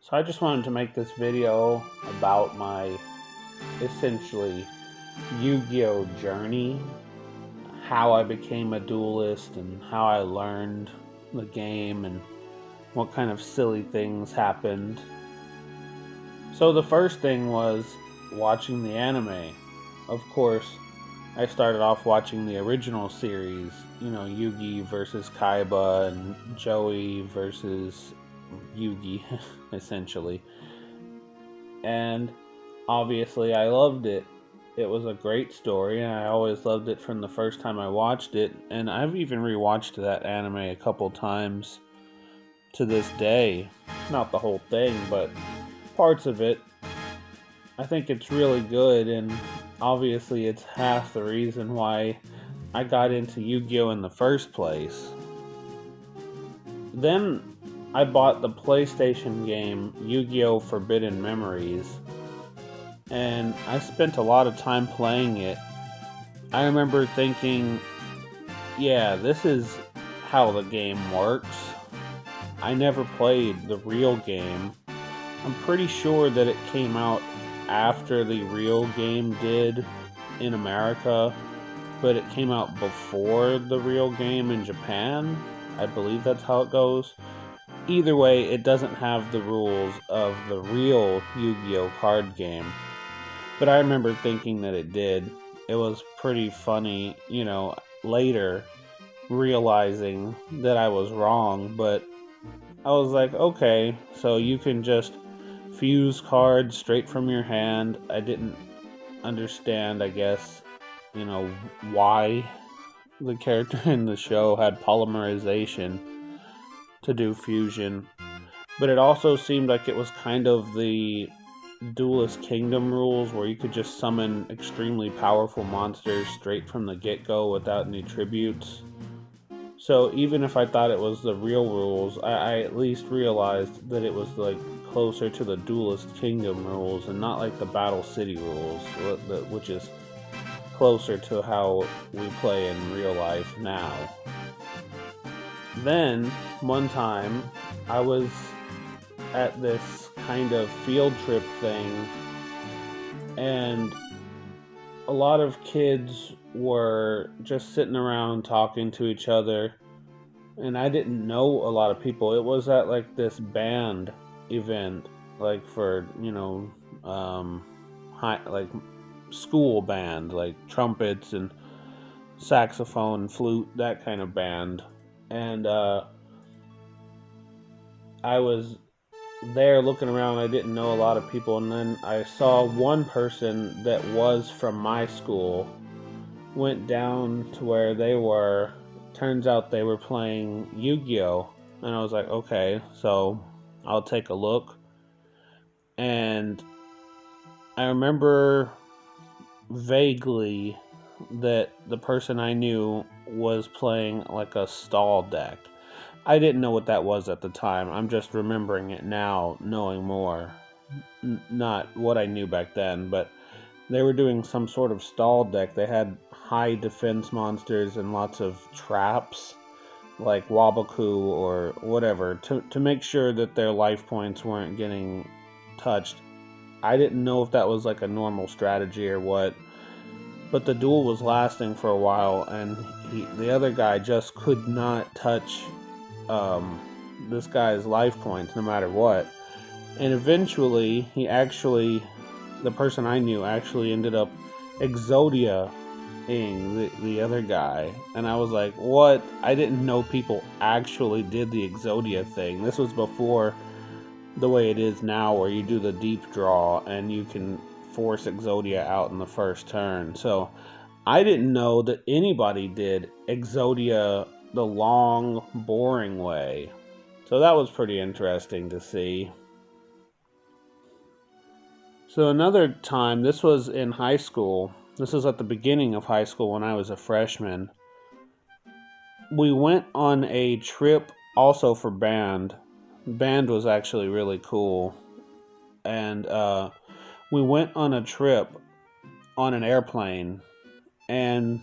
So I just wanted to make this video about my essentially Yu-Gi-Oh journey, how I became a duelist and how I learned the game and what kind of silly things happened. So the first thing was watching the anime. Of course, I started off watching the original series, Yugi versus Kaiba and Joey versus Yugi, essentially. And obviously, I loved it. It was a great story, and I always loved it from the first time I watched it. And I've even rewatched that anime a couple times to this day. Not the whole thing, but parts of it. I think it's really good, and obviously, it's half the reason why I got into Yu-Gi-Oh! In the first place. Then I bought the PlayStation game Yu-Gi-Oh! Forbidden Memories, and I spent a lot of time playing it. I remember thinking, yeah, this is how the game works. I never played the real game. I'm pretty sure that it came out after the real game did in America, but it came out before the real game in Japan. I believe that's how it goes. Either way, it doesn't have the rules of the real Yu-Gi-Oh! Card game. But I remember thinking that it did. It was pretty funny, later realizing that I was wrong. But I was like, okay, so you can just fuse cards straight from your hand. I didn't understand, I guess, why the character in the show had polymerization to do fusion. But it also seemed like it was kind of the Duelist Kingdom rules, where you could just summon extremely powerful monsters straight from the get-go without any tributes. So even if I thought it was the real rules, I at least realized that it was like closer to the Duelist Kingdom rules and not like the Battle City rules, which is closer to how we play in real life now. Then, one time, I was at this kind of field trip thing, and a lot of kids were just sitting around talking to each other, and I didn't know a lot of people. It was at like this band event, like for like school band, like trumpets and saxophone, flute, that kind of band. And I was there looking around. I didn't know a lot of people, and then I saw one person that was from my school. Went down to where they were. Turns out they were playing Yu-Gi-Oh! And I was like, okay, so I'll take a look. And I remember vaguely that the person I knew was playing like a stall deck. I didn't know what that was at the time. I'm just remembering it now, knowing more. Not what I knew back then, but they were doing some sort of stall deck. They had high defense monsters and lots of traps, like Wabaku or whatever, to make sure that their life points weren't getting touched. I didn't know if that was like a normal strategy or what, but the duel was lasting for a while, and the other guy just could not touch this guy's life points no matter what. And eventually, the person I knew actually ended up Exodia-ing the other guy. And I was like, what? I didn't know people actually did the Exodia thing. This was before the way it is now, where you do the deep draw and you can force Exodia out in the first turn. So I didn't know that anybody did Exodia the long, boring way. So that was pretty interesting to see. So another time, this was in high school. This was at the beginning of high school when I was a freshman. We went on a trip also for band. Band was actually really cool. And we went on a trip on an airplane. And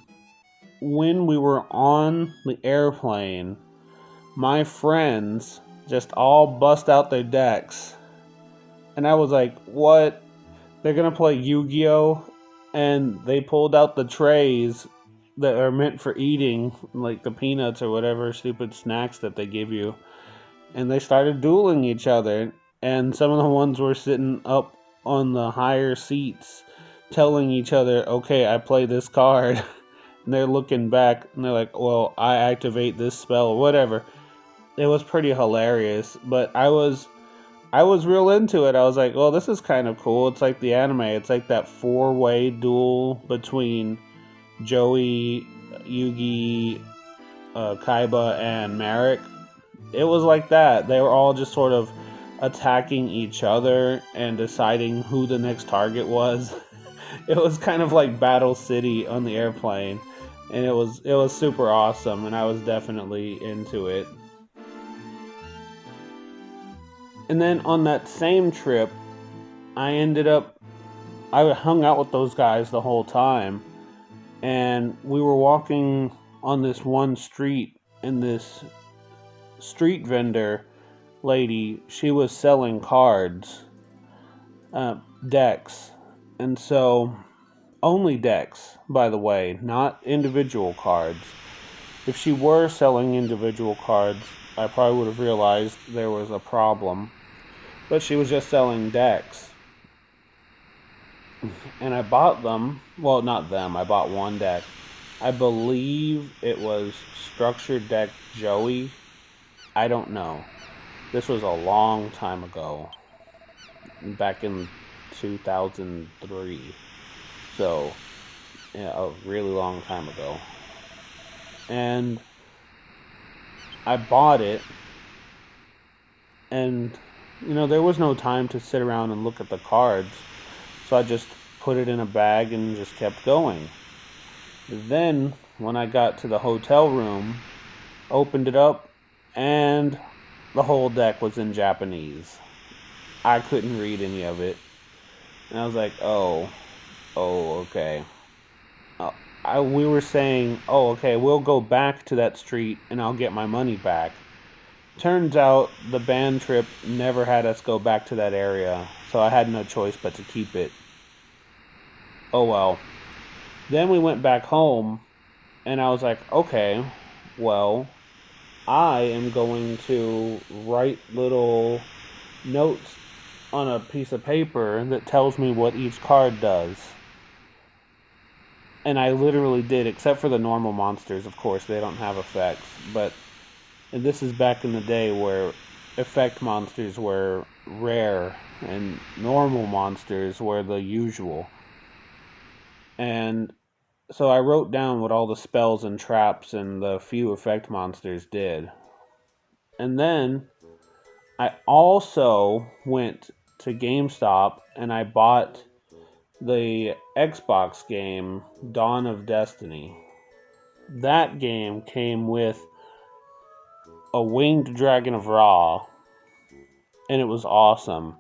when we were on the airplane, my friends just all bust out their decks And I was like, what? They're gonna play Yu-Gi-Oh! And they pulled out the trays that are meant for eating, like the peanuts or whatever stupid snacks that they give you. And they started dueling each other. And some of the ones were sitting up on the higher seats telling each other, okay, I play this card. And they're looking back and they're like, well, I activate this spell or whatever. It was pretty hilarious, but I was real into it. I was like, well, this is kind of cool. It's like the anime. It's like that four-way duel between Joey, Yugi, Kaiba, and Merrick. It was like that. They were all just sort of attacking each other and deciding who the next target was. It was kind of like Battle City on the airplane, and it was super awesome, and I was definitely into it. And then on that same trip, I hung out with those guys the whole time, and we were walking on this one street, and this street vendor lady, she was selling cards, decks, and so only decks, by the way, not individual cards. If she were selling individual cards, I probably would have realized there was a problem, but she was just selling decks. And I bought them. Well, not them. I bought one deck. I believe it was Structured Deck Joey. I don't know. This was a long time ago. Back in 2003. So, yeah, a really long time ago. And I bought it. And, there was no time to sit around and look at the cards. So I just put it in a bag and just kept going. Then, when I got to the hotel room, opened it up, and the whole deck was in Japanese. I couldn't read any of it. And I was like, oh, okay. We were saying, oh, okay, we'll go back to that street and I'll get my money back. Turns out the band trip never had us go back to that area, so I had no choice but to keep it. Oh well. Then we went back home, and I was like, okay, well, I am going to write little notes on a piece of paper that tells me what each card does. And I literally did, except for the normal monsters, of course, they don't have effects, but and this is back in the day where effect monsters were rare and normal monsters were the usual. And so I wrote down what all the spells and traps and the few effect monsters did. And then I also went to GameStop and I bought the Xbox game Dawn of Destiny. That game came with a winged dragon of Ra, and it was awesome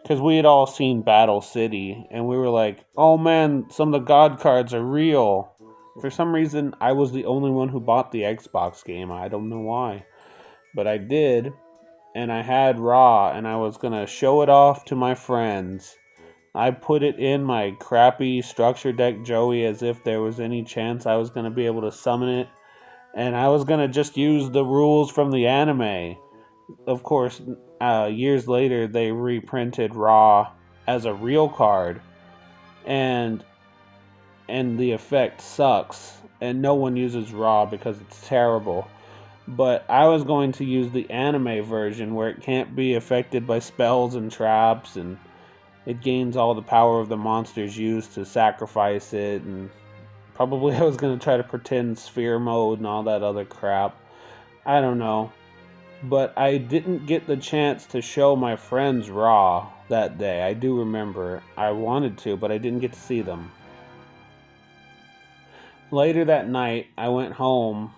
because we had all seen Battle City and we were like, oh man, some of the god cards are real. For some reason I was the only one who bought the Xbox game. I don't know why, but I did, and I had Ra and I was gonna show it off to my friends. I put it in my crappy structure deck Joey as if there was any chance I was gonna be able to summon it, and I was gonna just use the rules from the anime. Of course, years later, they reprinted Ra as a real card, and the effect sucks, and no one uses Ra because it's terrible. But I was going to use the anime version where it can't be affected by spells and traps, and it gains all the power of the monsters used to sacrifice it, and probably I was going to try to pretend sphere mode and all that other crap. I don't know. But I didn't get the chance to show my friends Ra that day. I do remember. I wanted to, but I didn't get to see them. Later that night, I went home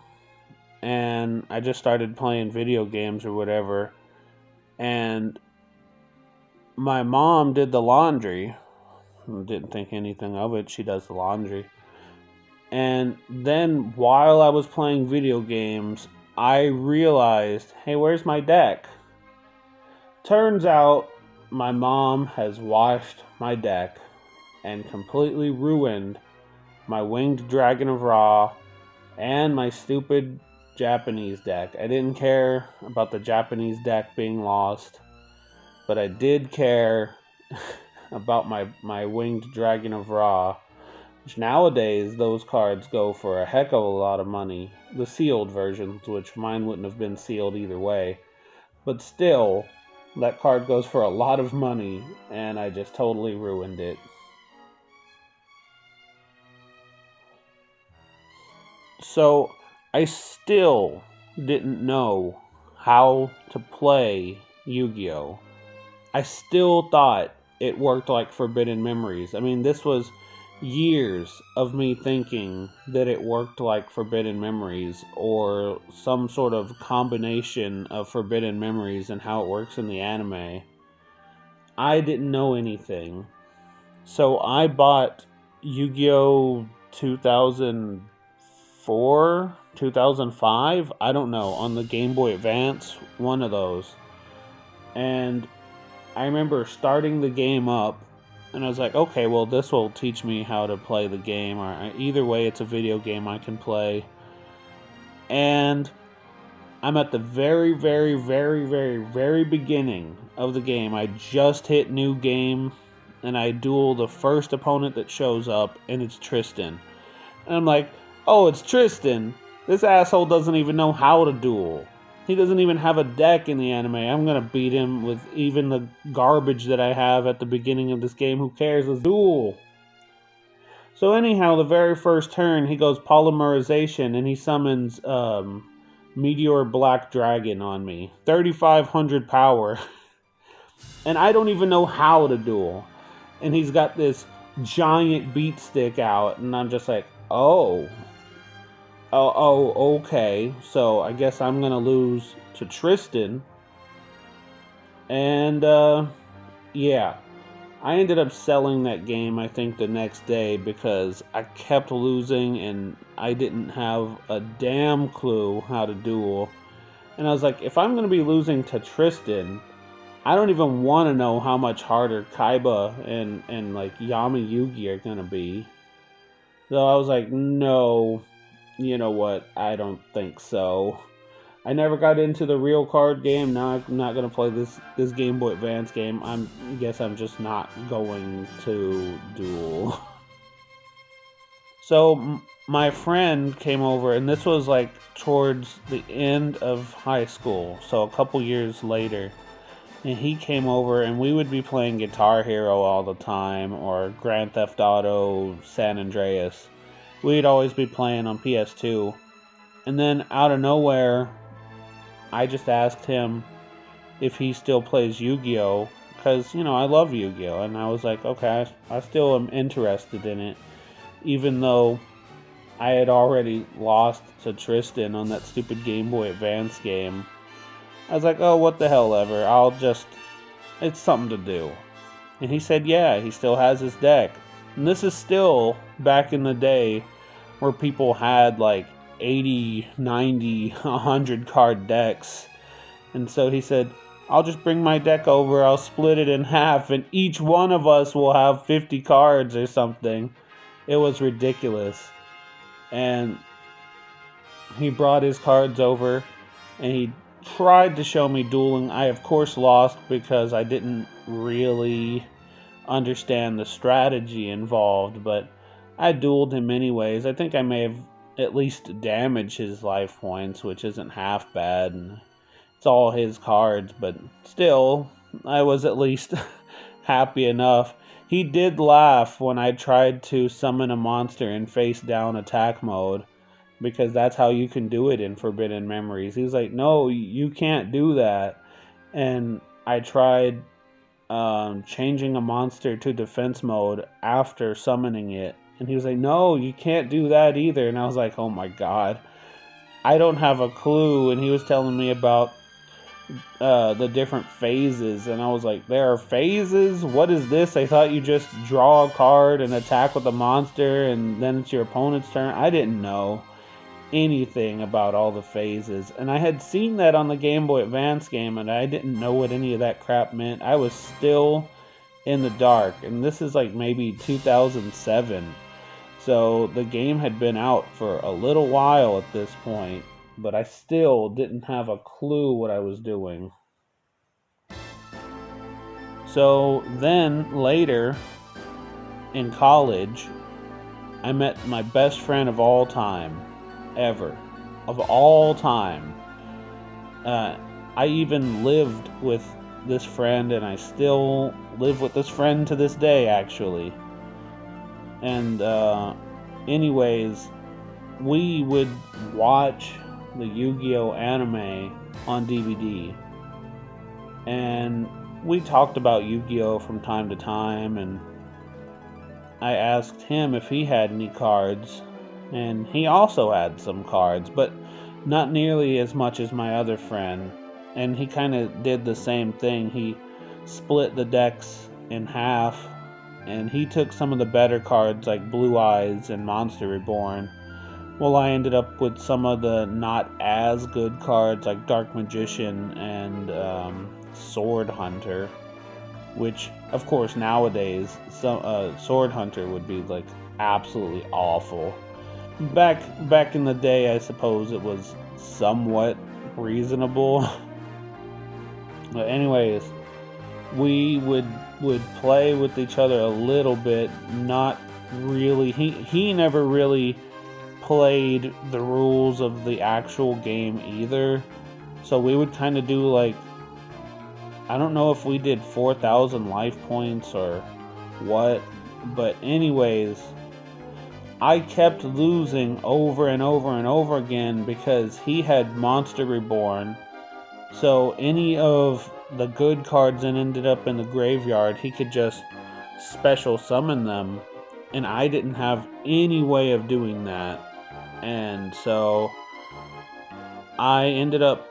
and I just started playing video games or whatever. And my mom did the laundry. Didn't think anything of it. She does the laundry. And then while I was playing video games, I realized, hey, where's my deck? Turns out my mom has washed my deck and completely ruined my Winged Dragon of Ra and my stupid Japanese deck. I didn't care about the Japanese deck being lost, but I did care about my Winged Dragon of Ra, which nowadays those cards go for a heck of a lot of money. The sealed versions, which mine wouldn't have been sealed either way. But still, that card goes for a lot of money, and I just totally ruined it. So, I still didn't know how to play Yu-Gi-Oh! I still thought it worked like Forbidden Memories. I mean, this was years of me thinking that it worked like Forbidden Memories, or some sort of combination of Forbidden Memories and how it works in the anime. I didn't know anything. So I bought Yu-Gi-Oh! 2004, 2005, I don't know, on the Game Boy Advance, one of those. And I remember starting the game up, and I was like, okay, well, this will teach me how to play the game. Or either way, it's a video game I can play. And I'm at the very, very, very, very, very beginning of the game. I just hit new game, and I duel the first opponent that shows up, and it's Tristan. And I'm like, oh, it's Tristan. This asshole doesn't even know how to duel. He doesn't even have a deck in the anime. I'm going to beat him with even the garbage that I have at the beginning of this game. Who cares? Let's duel. So anyhow, the very first turn, he goes Polymerization, and he summons Meteor Black Dragon on me. 3,500 power. And I don't even know how to duel. And he's got this giant beat stick out, and I'm just like, oh, okay. So I guess I'm gonna lose to Tristan. And yeah, I ended up selling that game, I think, the next day, because I kept losing and I didn't have a damn clue how to duel. And I was like, if I'm gonna be losing to Tristan, I don't even want to know how much harder Kaiba and like Yami Yugi are gonna be. So I was like, no, you know what? I don't think so. I never got into the real card game. Now I'm not gonna play this Game Boy Advance game. I guess I'm just not going to duel. So my friend came over, and this was like towards the end of high school, so a couple years later. And he came over, and we would be playing Guitar Hero all the time, or Grand Theft Auto San Andreas. We'd always be playing on PS2. And then out of nowhere, I just asked him if he still plays Yu-Gi-Oh! Because, you know, I love Yu-Gi-Oh! And I was like, okay, I still am interested in it. Even though I had already lost to Tristan on that stupid Game Boy Advance game. I was like, oh, what the hell ever. It's something to do. And he said, yeah, he still has his deck. And this is still back in the day where people had like 80, 90, 100 card decks. And so he said, I'll just bring my deck over, I'll split it in half, and each one of us will have 50 cards or something. It was ridiculous. And he brought his cards over, and he tried to show me dueling. I, of course, lost because I didn't really understand the strategy involved, but I dueled him anyways. I think I may have at least damaged his life points, which isn't half bad, and it's all his cards, but still, I was at least happy enough. He did laugh when I tried to summon a monster in face down attack mode, because that's how you can do it in Forbidden Memories. He was like, no, you can't do that. And I tried changing a monster to defense mode after summoning it. And he was like, no, you can't do that either. And I was like, oh my god, I don't have a clue. And he was telling me about the different phases. And I was like, there are phases? What is this? I thought you just draw a card and attack with a monster and then it's your opponent's turn. I didn't know. anything about all the phases. And I had seen that on the Game Boy Advance game, and I didn't know what any of that crap meant. I was still in the dark, and this is like maybe 2007. So the game had been out for a little while at this point, but I still didn't have a clue what I was doing. So then later in college, I met my best friend of all time, ever, of all time. I even lived with this friend, and I still live with this friend to this day, actually. And anyways, we would watch the Yu-Gi-Oh anime on DVD, and we talked about Yu-Gi-Oh from time to time, and I asked him if he had any cards, and he also had some cards, but not nearly as much as my other friend. And he kind of did the same thing. He split the decks in half, and he took some of the better cards like Blue Eyes and Monster Reborn, while I ended up with some of the not as good cards like Dark Magician and Sword Hunter, which of course nowadays Sword Hunter would be like absolutely awful. Back in the day, I suppose it was somewhat reasonable. But anyways, we would play with each other a little bit, not really. He never really played the rules of the actual game either. So we would kind of do like, I don't know if we did 4,000 life points or what, but anyways, I kept losing over and over and over again because he had Monster Reborn. So any of the good cards that ended up in the graveyard, he could just special summon them, and I didn't have any way of doing that. And so I ended up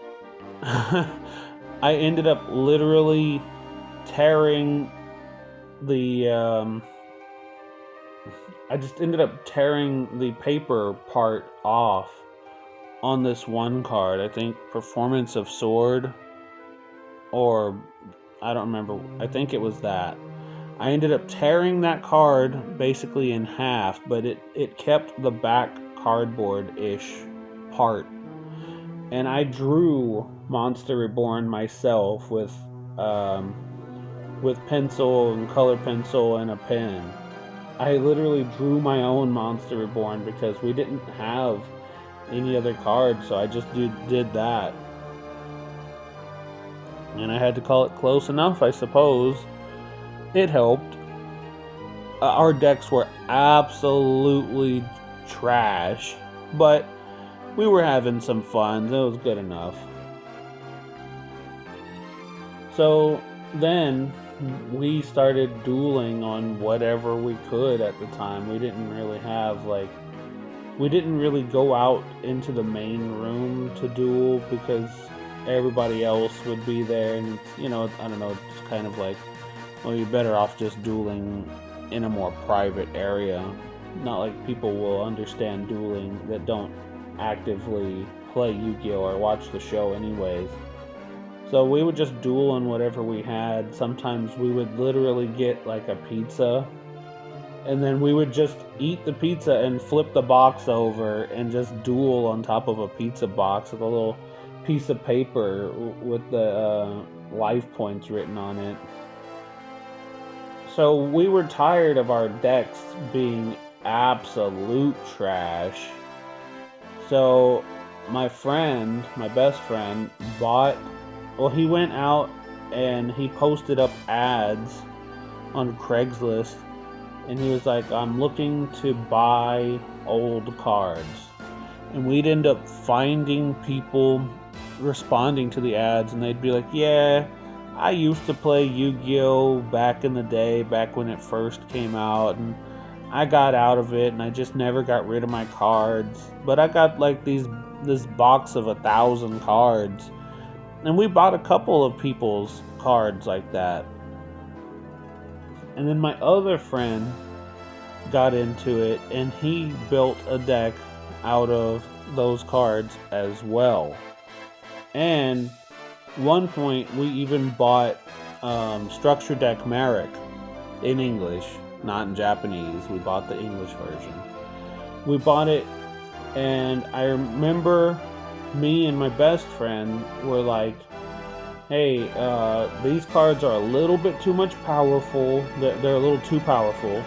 literally tearing the I just ended up tearing the paper part off on this one card. I think Performance of Sword, or I don't remember. I think it was that. I ended up tearing that card basically in half, but it kept the back cardboard-ish part. And I drew Monster Reborn myself with pencil and color pencil and a pen. I literally drew my own Monster Reborn because we didn't have any other cards, so I just did that. And I had to call it close enough, I suppose. It helped. Our decks were absolutely trash, but we were having some fun. It was good enough. So then we started dueling on whatever we could at the time. We didn't really go out into the main room to duel because everybody else would be there, and I don't know, it's kind of like, well, you're better off just dueling in a more private area. Not like people will understand dueling that don't actively play Yu-Gi-Oh or watch the show anyways. So we would just duel on whatever we had. Sometimes we would literally get like a pizza, and then we would just eat the pizza and flip the box over and just duel on top of a pizza box with a little piece of paper with the life points written on it. So we were tired of our decks being absolute trash. So my best friend, he went out and he posted up ads on Craigslist, and he was like, I'm looking to buy old cards. And we'd end up finding people responding to the ads, and they'd be like, yeah, I used to play Yu-Gi-Oh back in the day, back when it first came out, and I got out of it, and I just never got rid of my cards. But I got like this box of 1,000 cards, and we bought a couple of people's cards like that. And then my other friend got into it, and he built a deck out of those cards as well. And one point we even bought Structure Deck Merrick in English, not in Japanese. We bought the English version. We bought it, and I remember me and my best friend were like, hey, these cards are a little bit too much powerful. They're a little too powerful.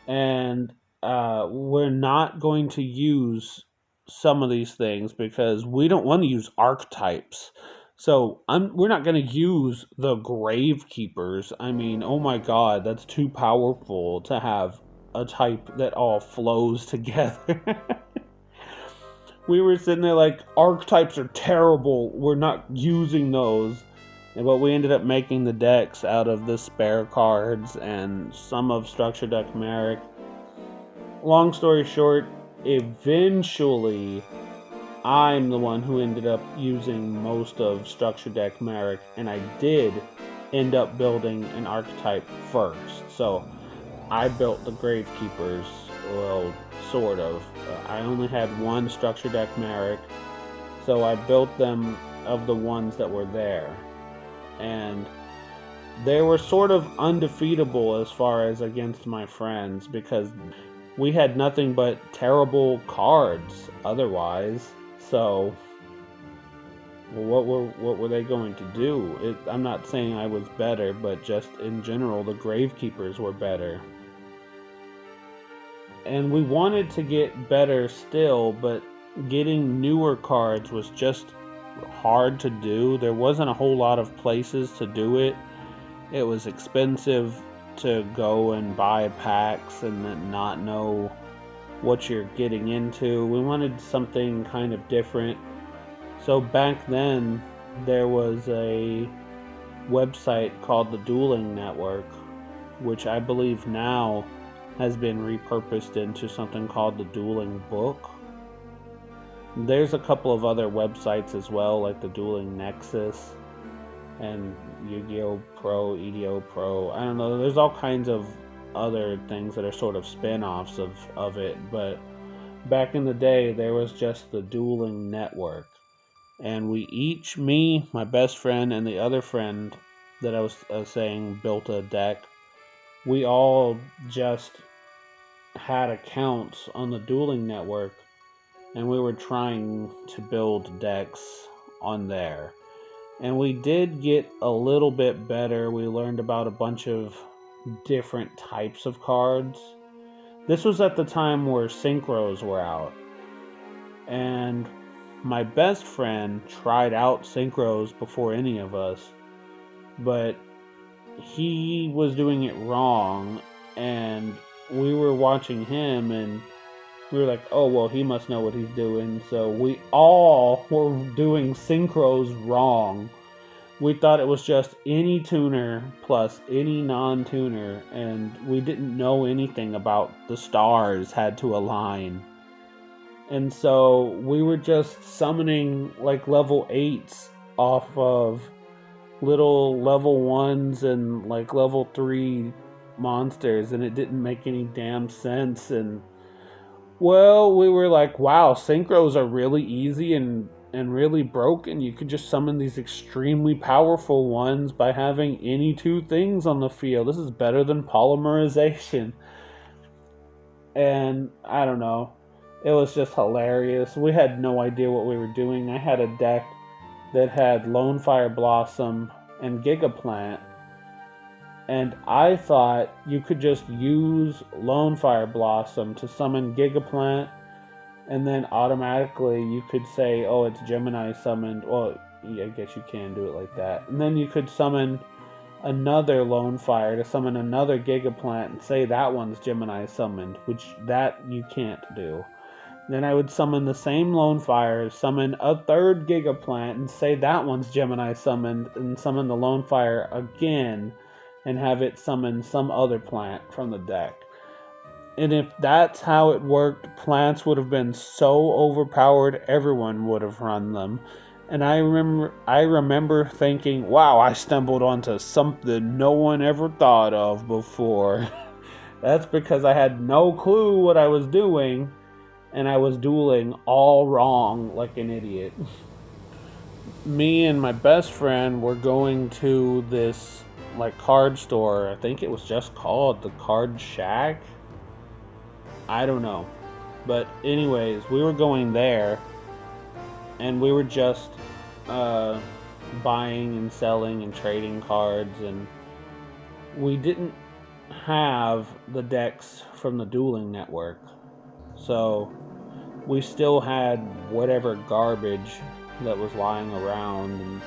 And we're not going to use some of these things because we don't want to use archetypes. So we're not going to use the Gravekeepers. I mean, oh my god, that's too powerful to have a type that all flows together. We were sitting there like, archetypes are terrible. We're not using those. But we ended up making the decks out of the spare cards and some of Structure Deck Merrick. Long story short, eventually I'm the one who ended up using most of Structure Deck Merrick, and I did end up building an archetype first. So I built the Gravekeepers, well, sort of. I only had one Structure Deck Merrick, so I built them of the ones that were there. And they were sort of undefeatable as far as against my friends because we had nothing but terrible cards otherwise. So what were they going to do? I'm not saying I was better, but just in general, the Gravekeepers were better. And we wanted to get better still, but getting newer cards was just hard to do. There wasn't a whole lot of places to do it. It was expensive to go and buy packs and then not know what you're getting into. We wanted something kind of different. So back then there was a website called the Dueling Network, which I believe now has been repurposed into something called the Dueling Book. There's a couple of other websites as well, like the Dueling Nexus and Yu-Gi-Oh! Pro, EDO Pro. I don't know, there's all kinds of other things that are sort of spin-offs of it, but back in the day, there was just the Dueling Network. And we each, me, my best friend, and the other friend that I was saying built a deck. We all just had accounts on the Dueling Network, and we were trying to build decks on there. And we did get a little bit better. We learned about a bunch of different types of cards. This was at the time where synchros were out. And my best friend tried out synchros before any of us, but he was doing it wrong, and we were watching him, and we were like, oh, well, he must know what he's doing. So we all were doing synchros wrong. We thought it was just any tuner plus any non-tuner, and we didn't know anything about the stars had to align. And so we were just summoning like level 8s off of little level 1s and like level 3 monsters, and it didn't make any damn sense. And well, we were like, wow, synchros are really easy and really broken. You could just summon these extremely powerful ones by having any two things on the field. This is better than polymerization. And I don't know, it was just hilarious. We had no idea what we were doing. I had a deck that had Lone Fire Blossom and Gigaplant, and I thought you could just use Lone Fire Blossom to summon Gigaplant, and then automatically you could say, oh, it's Gemini summoned. Well, yeah, I guess you can do it like that. And then you could summon another Lone Fire to summon another Gigaplant and say that one's Gemini summoned, which that you can't do. Then I would summon the same Lone Fire, summon a third Gigaplant, and say that one's Gemini summoned, and summon the Lone Fire again, and have it summon some other plant from the deck. And if that's how it worked, plants would have been so overpowered, everyone would have run them. And I remember thinking, wow, I stumbled onto something no one ever thought of before. That's because I had no clue what I was doing. and I was dueling all wrong like an idiot. Me and my best friend were going to this like card store. I think it was just called the Card Shack. I don't know. But anyways, we were going there and we were just uh, buying and selling and trading cards, and we didn't have the decks from the Dueling Network. So we still had whatever garbage that was lying around, and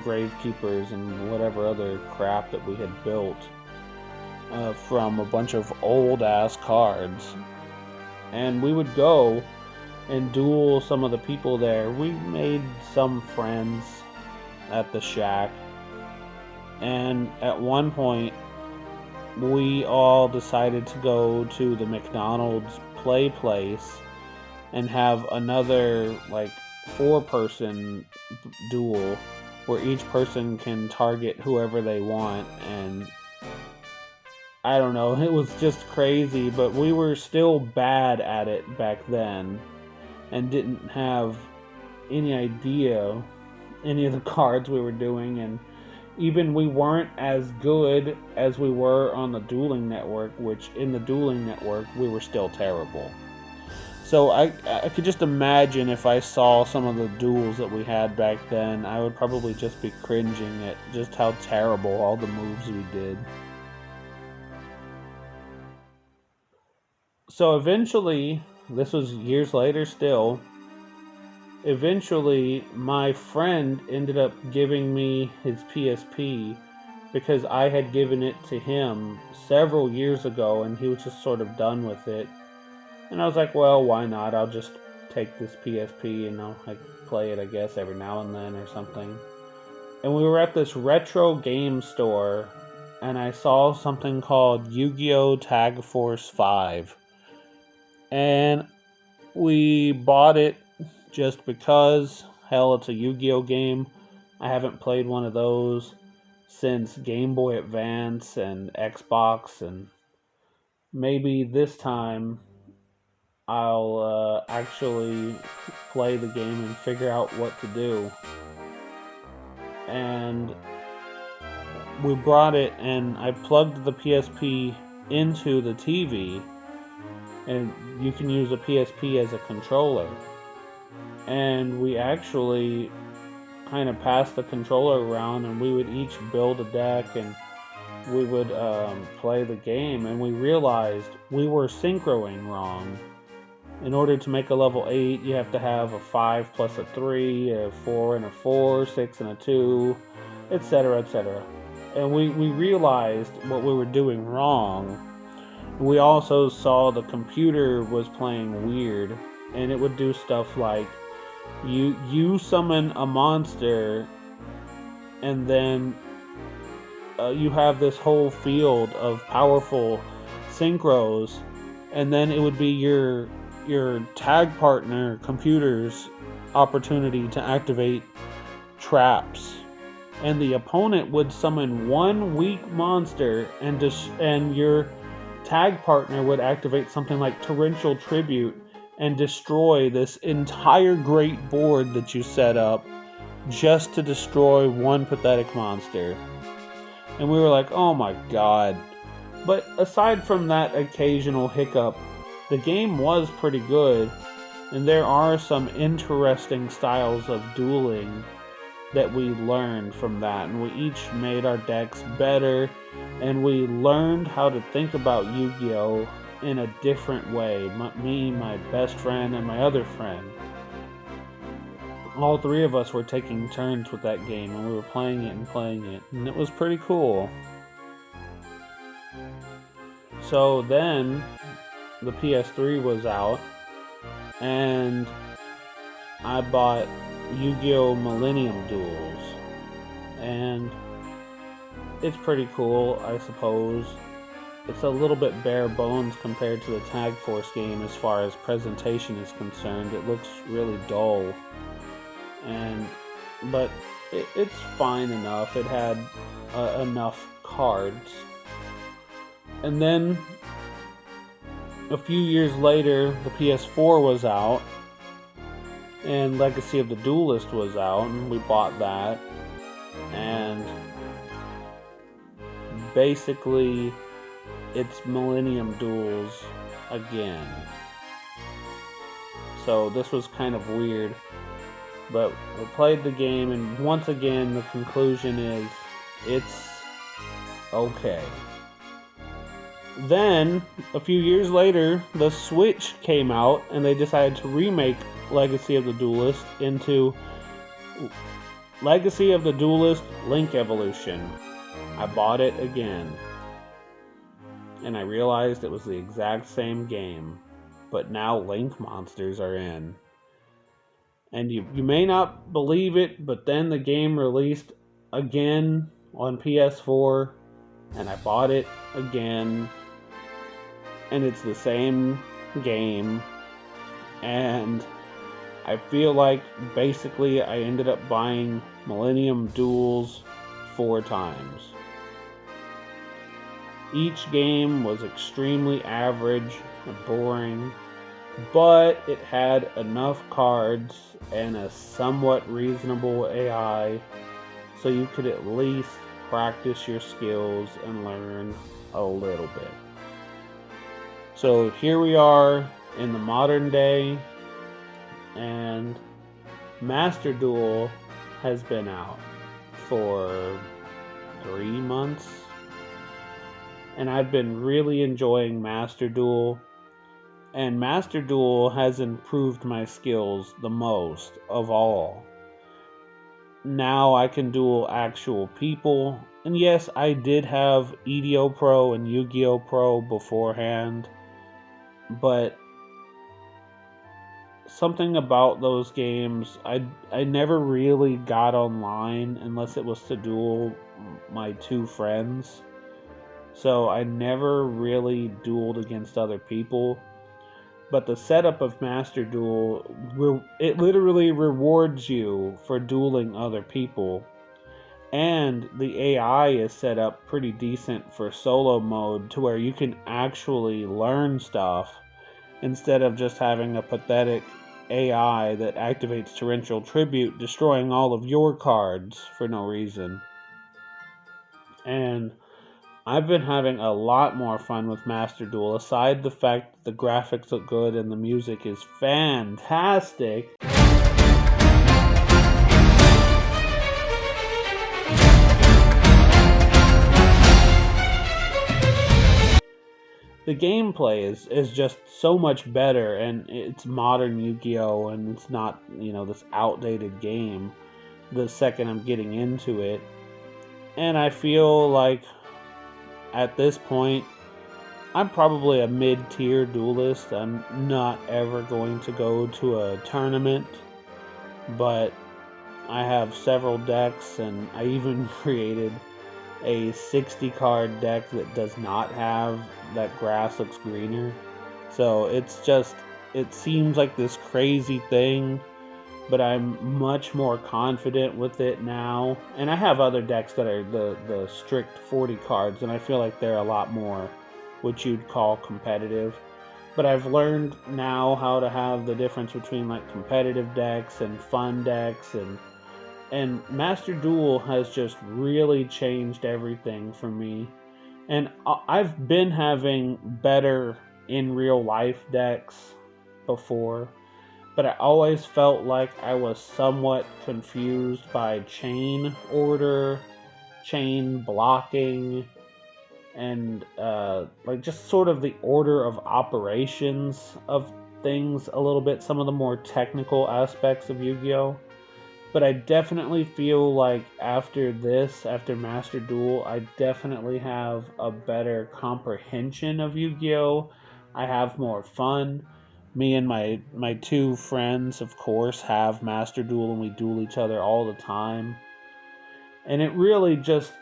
gravekeepers and whatever other crap that we had built from a bunch of old ass cards. And we would go and duel some of the people there. We made some friends at the shack, and at one point we all decided to go to the McDonald's play place and have another like 4-person duel where each person can target whoever they want. And I don't know, it was just crazy, but we were still bad at it back then and didn't have any idea any of the cards we were doing, and even we weren't as good as we were on the Dueling Network, which in the Dueling Network we were still terrible. So I could just imagine if I saw some of the duels that we had back then, I would probably just be cringing at just how terrible all the moves we did. So eventually, this was years later still, eventually my friend ended up giving me his PSP because I had given it to him several years ago and he was just sort of done with it. And I was like, well, why not? I'll just take this PSP and I'll like play it, I guess, every now and then or something. And we were at this retro game store and I saw something called Yu-Gi-Oh! Tag Force 5. And we bought it just because. Hell, it's a Yu-Gi-Oh! Game. I haven't played one of those since Game Boy Advance and Xbox, and maybe this time I'll actually play the game and figure out what to do. And we brought it, and I plugged the PSP into the TV, and you can use a PSP as a controller. And we actually kind of passed the controller around, and we would each build a deck, and we would play the game. And we realized we were synchroing wrong. In order to make a level 8, you have to have a 5 plus a 3, a 4 and a 4, 6 and a 2, etc., etc. And we realized what we were doing wrong. We also saw the computer was playing weird, and it would do stuff like you summon a monster, and then you have this whole field of powerful synchros, and then it would be your tag partner computer's opportunity to activate traps, and the opponent would summon one weak monster, and your tag partner would activate something like Torrential Tribute and destroy this entire great board that you set up just to destroy one pathetic monster. And we were like, oh my god. But aside from that occasional hiccup, the game was pretty good, and there are some interesting styles of dueling that we learned from that, and we each made our decks better, and we learned how to think about Yu-Gi-Oh! In a different way. Me, my best friend, and my other friend. All three of us were taking turns with that game, and we were playing it, and it was pretty cool. So then, the PS3 was out, and I bought Yu-Gi-Oh! Millennium Duels, and it's pretty cool, I suppose. It's a little bit bare bones compared to the Tag Force game as far as presentation is concerned. It looks really dull, but it's fine enough. It had enough cards. And then a few years later, the PS4 was out, and Legacy of the Duelist was out, and we bought that. And basically, it's Millennium Duels again. So this was kind of weird. But we played the game, and once again, the conclusion is it's okay. Then, a few years later, the Switch came out, and they decided to remake Legacy of the Duelist into Legacy of the Duelist Link Evolution. I bought it again, and I realized it was the exact same game, but now Link monsters are in. And you may not believe it, but then the game released again on PS4, and I bought it again, and it's the same game, and I feel like basically I ended up buying Millennium Duels 4 times. Each game was extremely average and boring, but it had enough cards and a somewhat reasonable AI so you could at least practice your skills and learn a little bit. So here we are in the modern day, and Master Duel has been out for 3 months, and I've been really enjoying Master Duel. And Master Duel has improved my skills the most of all. Now I can duel actual people. And yes, I did have Yugioh Pro and Yu-Gi-Oh! Pro beforehand. But something about those games, I never really got online unless it was to duel my 2 friends. So I never really dueled against other people. But the setup of Master Duel, it literally rewards you for dueling other people. And the AI is set up pretty decent for solo mode to where you can actually learn stuff instead of just having a pathetic AI that activates Torrential Tribute, destroying all of your cards for no reason. And I've been having a lot more fun with Master Duel, aside the fact that the graphics look good and the music is fantastic. The gameplay is just so much better, and it's modern Yu-Gi-Oh! And it's not, this outdated game the second I'm getting into it. And I feel like at this point, I'm probably a mid-tier duelist. I'm not ever going to go to a tournament, but I have several decks, and I even created a 60-card deck that does not have that grass looks greener. So it seems like this crazy thing, but I'm much more confident with it now. And I have other decks that are the strict 40 cards, and I feel like they're a lot more what you'd call competitive. But I've learned now how to have the difference between like competitive decks and fun decks, and Master Duel has just really changed everything for me. And I've been having better in real life decks before, but I always felt like I was somewhat confused by chain order, chain blocking, and like just sort of the order of operations of things a little bit, some of the more technical aspects of Yu-Gi-Oh! But I definitely feel like after Master Duel, I definitely have a better comprehension of Yu-Gi-Oh! I have more fun. Me and my 2 friends, of course, have Master Duel, and we duel each other all the time. And it really just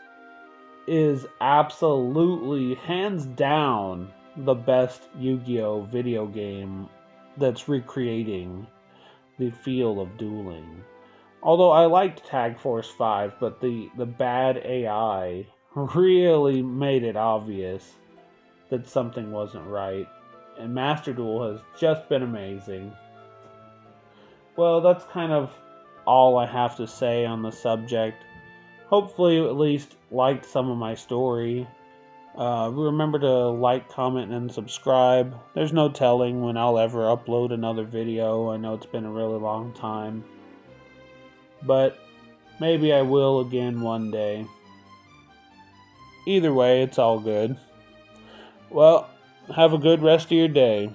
is absolutely, hands down, the best Yu-Gi-Oh! Video game that's recreating the feel of dueling. Although I liked Tag Force 5, but the bad AI really made it obvious that something wasn't right. and Master Duel has just been amazing. Well, that's kind of all I have to say on the subject. Hopefully, you at least liked some of my story. Remember to like, comment, and subscribe. There's no telling when I'll ever upload another video. I know it's been a really long time, but maybe I will again one day. Either way, it's all good. Well, have a good rest of your day.